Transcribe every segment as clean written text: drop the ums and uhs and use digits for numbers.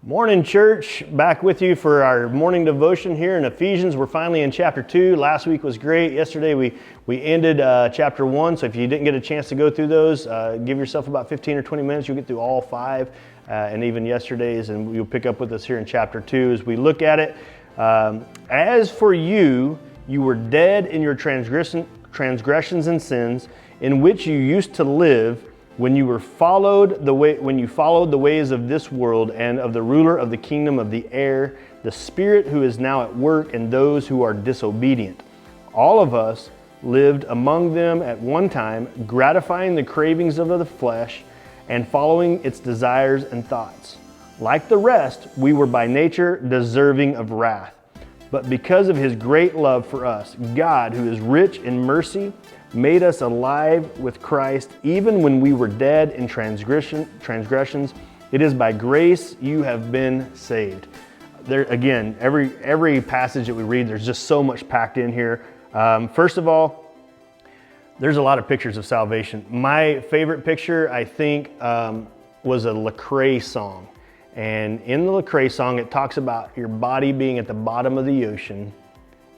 Morning, church. Back with you for our morning devotion here in Ephesians. We're finally in chapter 2. Last week was great. Yesterday we ended chapter 1. So if you didn't get a chance to go through those, give yourself about 15 or 20 minutes. You'll get through all 5 and even yesterday's, and you'll pick up with us here in chapter 2 as we look at it. As for you, you were dead in your transgressions and sins, in which you used to live when you followed the ways of this world and of the ruler of the kingdom of the air, the spirit who is now at work in those who are disobedient. All of us lived among them at one time, gratifying the cravings of the flesh and following its desires and thoughts. Like the rest, we were by nature deserving of wrath. But because of his great love for us, God, who is rich in mercy, made us alive with Christ even when we were dead in transgressions. It is by grace you have been saved. There again, every passage that we read, there's just so much packed in here. First of all, there's a lot of pictures of salvation. My favorite picture, I think, was a Lecrae song. And in the Lecrae song, it talks about your body being at the bottom of the ocean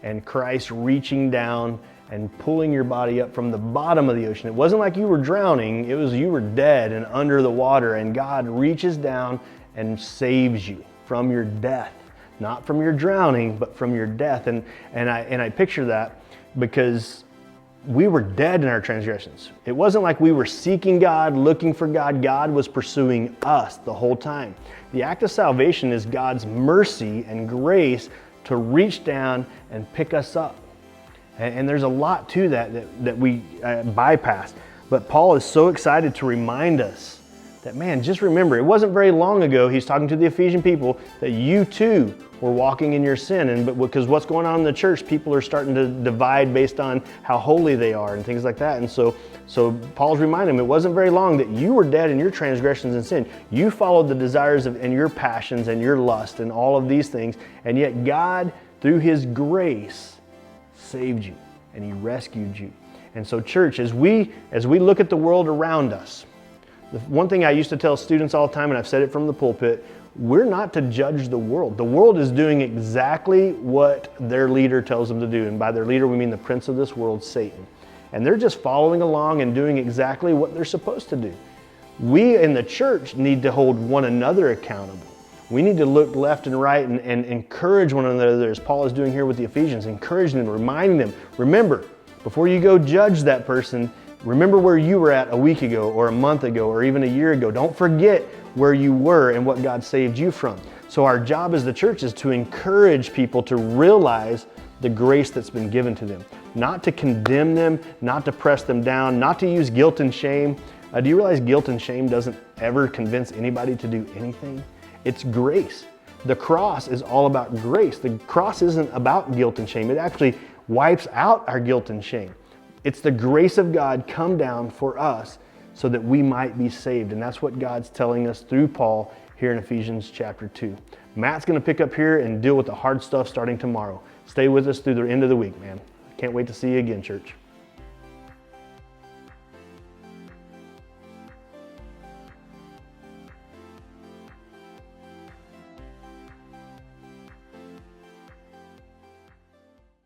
and Christ reaching down and pulling your body up from the bottom of the ocean. It wasn't like you were drowning, it was you were dead and under the water, and God reaches down and saves you from your death. Not from your drowning, but from your death. And I picture that because we were dead in our transgressions. It wasn't like we were seeking God, looking for God. God was pursuing us the whole time. The act of salvation is God's mercy and grace to reach down and pick us up. And there's a lot to that we bypass. But Paul is so excited to remind us that, man, just remember, it wasn't very long ago, he's talking to the Ephesian people, that you too were walking in your sin. But because what's going on in the church, people are starting to divide based on how holy they are and things like that. And so Paul's reminding them, it wasn't very long that you were dead in your transgressions and sin. You followed the desires and your passions and your lust and all of these things. And yet God, through his grace, saved you and he rescued you. And so, church, as we look at the world around us, the one thing I used to tell students all the time, and I've said it from the pulpit, we're not to judge the world. The world is doing exactly what their leader tells them to do. And by their leader, we mean the prince of this world, Satan. And they're just following along and doing exactly what they're supposed to do. We in the church need to hold one another accountable. We need to look left and right and encourage one another, as Paul is doing here with the Ephesians, encouraging them, reminding them, remember, before you go judge that person, remember where you were at a week ago or a month ago or even a year ago. Don't forget where you were and what God saved you from. So our job as the church is to encourage people to realize the grace that's been given to them. Not to condemn them, not to press them down, not to use guilt and shame. Do you realize guilt and shame doesn't ever convince anybody to do anything? It's grace. The cross is all about grace. The cross isn't about guilt and shame. It actually wipes out our guilt and shame. It's the grace of God come down for us so that we might be saved. And that's what God's telling us through Paul here in Ephesians chapter 2. Matt's going to pick up here and deal with the hard stuff starting tomorrow. Stay with us through the end of the week, man. Can't wait to see you again, church.